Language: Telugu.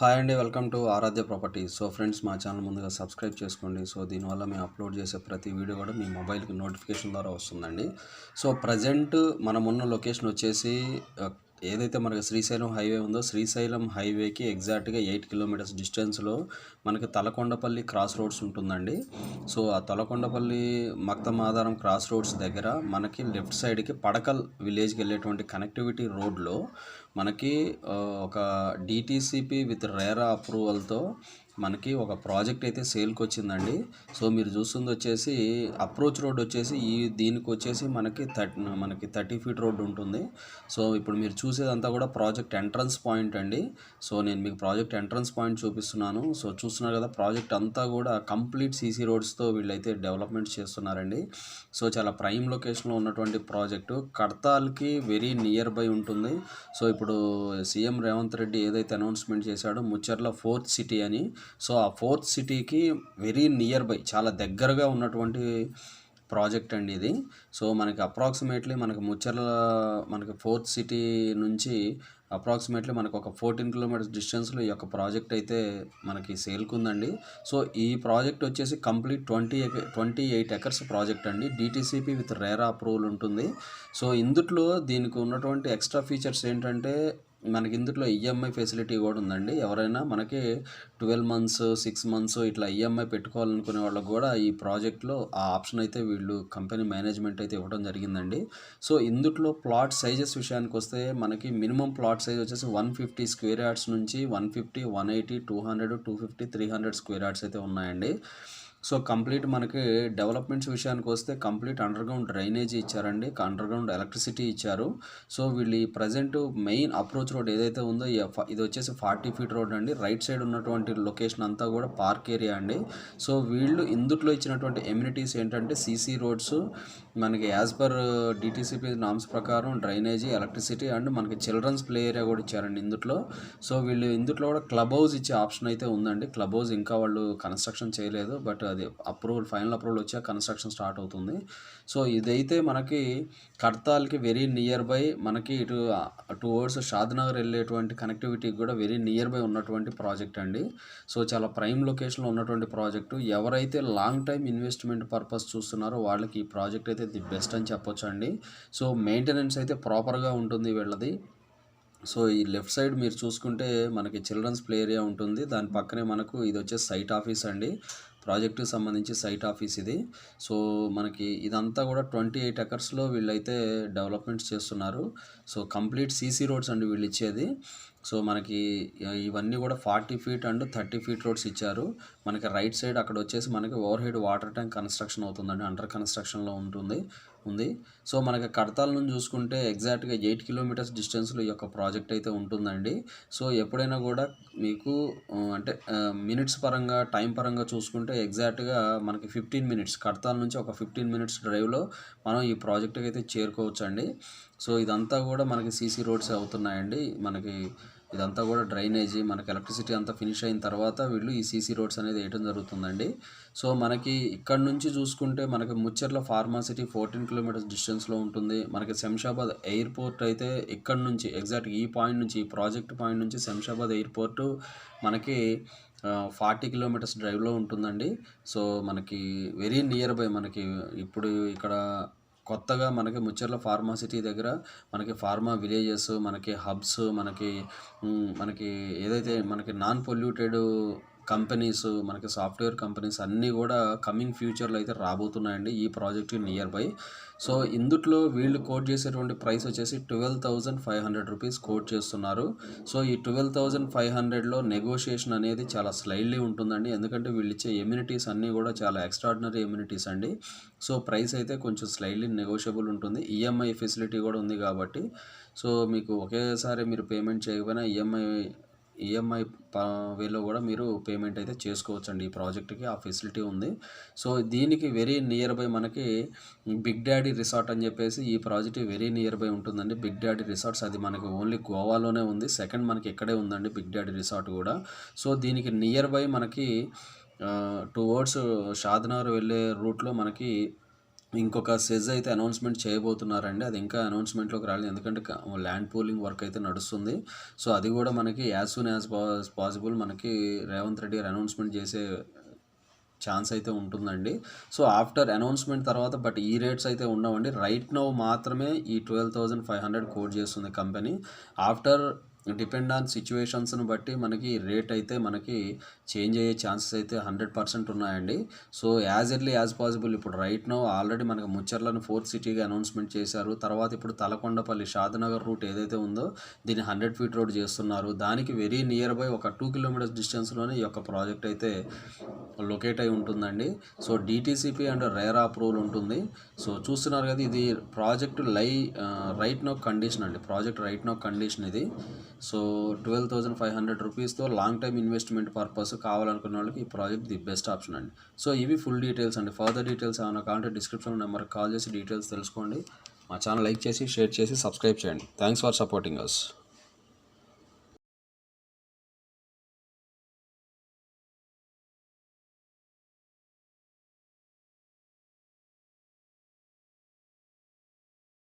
హాయ్ అండి, welcome to Aaradhya properties. So friends, మా ఛానల్ ముందుగా సబ్స్క్రైబ్ చేసుకోండి. సో దీనివల్ల మేము అప్లోడ్ చేసే ప్రతి వీడియో కూడా మీ మొబైల్కి నోటిఫికేషన్ ద్వారా వస్తుందండి. సో ప్రజెంట్ మనమున్న లొకేషన్ వచ్చేసి ఏదైతే మనకి శ్రీశైలం హైవే ఉందో, శ్రీశైలం హైవేకి ఎగ్జాక్ట్గా 8 కిలోమీటర్స్ డిస్టెన్స్లో మనకి తలకొండపల్లి క్రాస్ రోడ్స్ ఉంటుందండి. సో ఆ తలకొండపల్లి మక్తమాధారం క్రాస్ రోడ్స్ దగ్గర మనకి లెఫ్ట్ సైడ్కి పడకల్ విలేజ్కి వెళ్ళేటువంటి కనెక్టివిటీ రోడ్లో మనకి ఒక డిటీసీపీ విత్ రేరా అప్రూవల్తో మనకి ఒక ప్రాజెక్ట్ అయితే సేల్కి వచ్చిందండి. సో మీరు చూస్తుంది వచ్చేసి అప్రోచ్ రోడ్ వచ్చేసి దీనికి వచ్చేసి మనకి 30 ఫీట్ రోడ్ ఉంటుంది. సో ఇప్పుడు మీరు చూసేదంతా కూడా ప్రాజెక్ట్ ఎంట్రన్స్ పాయింట్ అండి. సో నేను మీకు ప్రాజెక్ట్ ఎంట్రన్స్ పాయింట్ చూపిస్తున్నాను. సో చూస్తున్నారు కదా, ప్రాజెక్ట్ అంతా కూడా కంప్లీట్ సీసీ రోడ్స్తో వీళ్ళైతే డెవలప్మెంట్ చేస్తున్నారండి. సో చాలా ప్రైమ్ లొకేషన్లో ఉన్నటువంటి ప్రాజెక్టు కడతాల్కి వెరీ నియర్ బై ఉంటుంది. సో ఇప్పుడు సీఎం రేవంత్ రెడ్డి ఏదైతే అనౌన్స్మెంట్ చేశాడో ముచ్చర్ల 4th సిటీ అని, సో ఆ 4th సిటీకి వెరీ నియర్ బై చాలా దగ్గరగా ఉన్నటువంటి ప్రాజెక్ట్ అండి ఇది. సో మనకి అప్రాక్సిమేట్లీ మనకి ముచ్చర్ల మనకి 4th సిటీ నుంచి అప్రాక్సిమేట్లీ మనకు ఒక 14 కిలోమీటర్స్ డిస్టెన్స్లో ఈ యొక్క ప్రాజెక్ట్ అయితే మనకి సేల్కి ఉందండి. సో ఈ ప్రాజెక్ట్ వచ్చేసి కంప్లీట్ 28 ఎకర్స్ ప్రాజెక్ట్ అండి. డిటీసీపీ విత్ రేరా అప్రూవల్ ఉంటుంది. సో ఇందుట్లో దీనికి ఉన్నటువంటి ఎక్స్ట్రా ఫీచర్స్ ఏంటంటే మనకి ఇందులో ఈఎంఐ ఫెసిలిటీ కూడా ఉందండి. ఎవరైనా మనకి 12 మంత్స్ 6 మంత్స్ ఇట్లా ఈఎంఐ పెట్టుకోవాలనుకునే వాళ్ళకు కూడా ఈ ప్రాజెక్ట్లో ఆ ఆప్షన్ అయితే వీళ్ళు కంపెనీ మేనేజ్మెంట్ అయితే ఇవ్వడం జరిగిందండి. సో ఇందులో ప్లాట్ సైజెస్ విషయానికి వస్తే మనకి మినిమం ప్లాట్ సైజ్ వచ్చేసి 150 స్క్వేర్ యార్డ్స్ నుంచి 150, 180, 200, 250, 300 స్క్వేర్ యార్డ్స్ అయితే ఉన్నాయండి. సో కంప్లీట్ మనకి డెవలప్మెంట్స్ విషయానికి వస్తే కంప్లీట్ అండర్గ్రౌండ్ డ్రైనేజీ ఇచ్చారండి, అండర్గ్రౌండ్ ఎలక్ట్రిసిటీ ఇచ్చారు. సో వీళ్ళు ఈ ప్రజెంట్ మెయిన్ అప్రోచ్ రోడ్ ఏదైతే ఉందో ఇది వచ్చేసి 40 ఫీట్ రోడ్ అండి. రైట్ సైడ్ ఉన్నటువంటి లొకేషన్ అంతా కూడా పార్క్ ఏరియా అండి. సో వీళ్ళు ఇందుట్లో ఇచ్చినటువంటి ఎమ్యూనిటీస్ ఏంటంటే సీసీ రోడ్స్, మనకి యాజ్ పర్ డిటీసీపీ నామ్స్ ప్రకారం డ్రైనేజీ, ఎలక్ట్రిసిటీ అండ్ మనకి చిల్డ్రన్స్ ప్లే ఏరియా కూడా ఇచ్చారండి ఇందులో. సో వీళ్ళు ఇందులో కూడా క్లబ్ హౌస్ ఇచ్చే ఆప్షన్ అయితే ఉందండి. క్లబ్ హౌస్ ఇంకా వాళ్ళు కన్స్ట్రక్షన్ చేయలేదు, బట్ అది ఫైనల్ అప్రూవల్ వచ్చాక కన్స్ట్రక్షన్ స్టార్ట్ అవుతుంది. సో ఇదైతే మనకి కడతాల్కి వెరీ నియర్ బై, మనకి ఇటు టువర్డ్స్ షాద్నగర్ వెళ్ళేటువంటి కనెక్టివిటీకి కూడా వెరీ నియర్ బై ఉన్నటువంటి ప్రాజెక్ట్ అండి. సో చాలా ప్రైమ్ లొకేషన్లో ఉన్నటువంటి ప్రాజెక్టు. ఎవరైతే లాంగ్ టైం ఇన్వెస్ట్మెంట్ పర్పస్ చూస్తున్నారో వాళ్ళకి ఈ ప్రాజెక్ట్ అయితే ది బెస్ట్ అని చెప్పొచ్చు అండి. సో మెయింటెనెన్స్ అయితే ప్రాపర్గా ఉంటుంది వీళ్ళది. సో ఈ లెఫ్ట్ సైడ్ మీరు చూసుకుంటే మనకి చిల్డ్రన్స్ ప్లే ఏరియా ఉంటుంది. దాని పక్కనే మనకు ఇది వచ్చేసి సైట్ ఆఫీస్ అండి. ప్రాజెక్టుకి సంబంధించి సైట్ ఆఫీస్ ఇది. సో మనకి ఇదంతా కూడా 28 ఎకర్స్లో వీళ్ళైతే డెవలప్మెంట్స్ చేస్తున్నారు. సో కంప్లీట్ సీసీ రోడ్స్ అండి వీళ్ళు ఇచ్చేది. సో మనకి ఇవన్నీ కూడా 40 ఫీట్ అండ్ 30 ఫీట్ రోడ్స్ ఇచ్చారు. మనకి రైట్ సైడ్ అక్కడ వచ్చేసి మనకి over head water tank construction అవుతుందండి, అండర్ కన్స్ట్రక్షన్లో ఉంది. సో మనకి కడతాల నుంచి చూసుకుంటే ఎగ్జాక్ట్గా 8 కిలోమీటర్స్ డిస్టెన్స్లో ఈ యొక్క ప్రాజెక్ట్ అయితే ఉంటుందండి. సో ఎప్పుడైనా కూడా మీకు అంటే మినిట్స్ పరంగా, టైం పరంగా చూసుకుంటే ఎగ్జాక్ట్గా మనకి 15 మినిట్స్, కడతాల నుంచి ఒక 15 మినిట్స్ డ్రైవ్లో మనం ఈ ప్రాజెక్ట్కి అయితే చేరుకోవచ్చు అండి. సో ఇదంతా కూడా మనకి సీసీ రోడ్స్ అవుతున్నాయండి. మనకి ఇదంతా కూడా డ్రైనేజీ, మనకి ఎలక్ట్రిసిటీ అంతా ఫినిష్ అయిన తర్వాత వీళ్ళు ఈ సీసీ రోడ్స్ అనేది వేయడం జరుగుతుందండి. సో మనకి ఇక్కడ నుంచి చూసుకుంటే మనకి ముచ్చర్ల ఫార్మాసిటీ 14 కిలోమీటర్స్ డిస్టెన్స్లో ఉంటుంది. మనకి శంషాబాద్ ఎయిర్పోర్ట్ అయితే ఇక్కడ నుంచి ఎగ్జాక్ట్ ఈ పాయింట్ నుంచి, ఈ ప్రాజెక్ట్ పాయింట్ నుంచి శంషాబాద్ ఎయిర్పోర్టు మనకి 40 కిలోమీటర్స్ డ్రైవ్లో ఉంటుందండి. సో మనకి వెరీ నియర్ బై, మనకి ఇప్పుడు ఇక్కడ కొత్తగా మనకి ముచ్చర్ల ఫార్మాసిటీ దగ్గర మనకి ఫార్మా విలేజెస్, మనకి హబ్స్, మనకి ఏదైతే మనకి నాన్ పొల్యూటెడ్ కంపెనీస్, మనకి సాఫ్ట్వేర్ కంపెనీస్ అన్నీ కూడా కమింగ్ ఫ్యూచర్లో అయితే రాబోతున్నాయండి ఈ ప్రాజెక్ట్ నియర్ బై. సో ఇందుట్లో వీళ్ళు కోట్ చేసేటువంటి ప్రైస్ వచ్చేసి 12,500 రూపీస్ కోట్ చేస్తున్నారు. సో ఈ 12,500లో నెగోషియేషన్ అనేది చాలా స్లైడ్లీ ఉంటుందండి, ఎందుకంటే వీళ్ళు ఇచ్చే ఎమ్యూనిటీస్ అన్నీ కూడా చాలా ఎక్స్ట్రాడినరీ ఎమ్యూనిటీస్ అండి. సో ప్రైస్ అయితే కొంచెం స్లైడ్లీ నెగోషియబుల్ ఉంటుంది. ఈఎంఐ ఫెసిలిటీ కూడా ఉంది కాబట్టి సో మీకు ఒకేసారి మీరు పేమెంట్ చేయకపోయినా ఈఎంఐ వేలో కూడా మీరు పేమెంట్ అయితే చేసుకోవచ్చండి. ఈ ప్రాజెక్ట్కి ఆ ఫెసిలిటీ ఉంది. సో దీనికి వెరీ నియర్ బై మనకి బిగ్ డాడీ రిసార్ట్ అని చెప్పేసి ఈ ప్రాజెక్ట్ వెరీ నియర్ బై ఉంటుందండి. బిగ్ డాడీ రిసార్ట్స్ అది మనకి ఓన్లీ గోవాలోనే ఉంది. సెకండ్ మనకి ఇక్కడే ఉందండి బిగ్ డాడీ రిసార్ట్ కూడా. సో దీనికి నియర్ బై మనకి టువర్డ్స్ షాద్నగర్ వెళ్ళే రూట్లో మనకి ఇంకొక సెజ్ అయితే అనౌన్స్మెంట్ చేయబోతున్నారండి. అది ఇంకా అనౌన్స్మెంట్‌లోకి రాలేదు. ఎందుకంటే ల్యాండ్ పూలింగ్ వర్క్ అయితే నడుస్తుంది. సో అది కూడా మనకి యాజ్ సూన్ యాజ్ పాసిబుల్ మనకి రేవంత్ రెడ్డి గారు అనౌన్స్మెంట్ చేసే ఛాన్స్ అయితే ఉంటుందండి. సో ఆఫ్టర్ అనౌన్స్మెంట్ తర్వాత బట్ ఈ రేట్స్ అయితే ఉండవండి. రైట్ నౌ మాత్రమే ఈ 12,500 కోట్ చేస్తుంది కంపెనీ. ఆఫ్టర్ డిపెండ్ ఆన్ సిచ్యువేషన్స్ని బట్టి మనకి రేట్ అయితే మనకి చేంజ్ అయ్యే ఛాన్సెస్ అయితే 100% ఉన్నాయండి. So as early as possible ఇప్పుడు రైట్ నౌ ఆల్రెడీ మనకి ముచ్చర్లను 4th సిటీగా అనౌన్స్మెంట్ చేశారు. తర్వాత ఇప్పుడు తలకొండపల్లి షాద్నగర్ రూట్ ఏదైతే ఉందో దీన్ని 100 ఫీట్ రోడ్ చేస్తున్నారు. దానికి వెరీ నియర్ బై ఒక 2 కిలోమీటర్స్ డిస్టెన్స్లోనే ఈ యొక్క ప్రాజెక్ట్ అయితే లొకేట్ అయి ఉంటుందండి. So DTCP and RERA approval ఉంటుంది. సో చూస్తున్నారు కదా, ఇది ప్రాజెక్ట్ రైట్ నౌ కండిషన్ అండి. ప్రాజెక్ట్ రైట్ నౌ కండిషన్ ఇది. సో 12,500 రూపీస్తో లాంగ్ టైమ్ ఇన్వెస్ట్మెంట్ పర్పస్ కావాలనుకున్న వాళ్ళకి ఈ ప్రాజెక్ట్ ది బెస్ట్ ఆప్షన్ అండి. సో ఇవి ఫుల్ డీటెయిల్స్ అండి. ఫర్దర్ డీటెయిల్స్ ఏమైనా కావాలంటే డిస్క్రిప్షన్ నెంబర్కి కాల్ చేసి డీటెయిల్స్ తెలుసుకోండి. మా ఛానల్ లైక్ చేసి షేర్ చేసి సబ్స్క్రైబ్ చేయండి. Thanks for supporting us.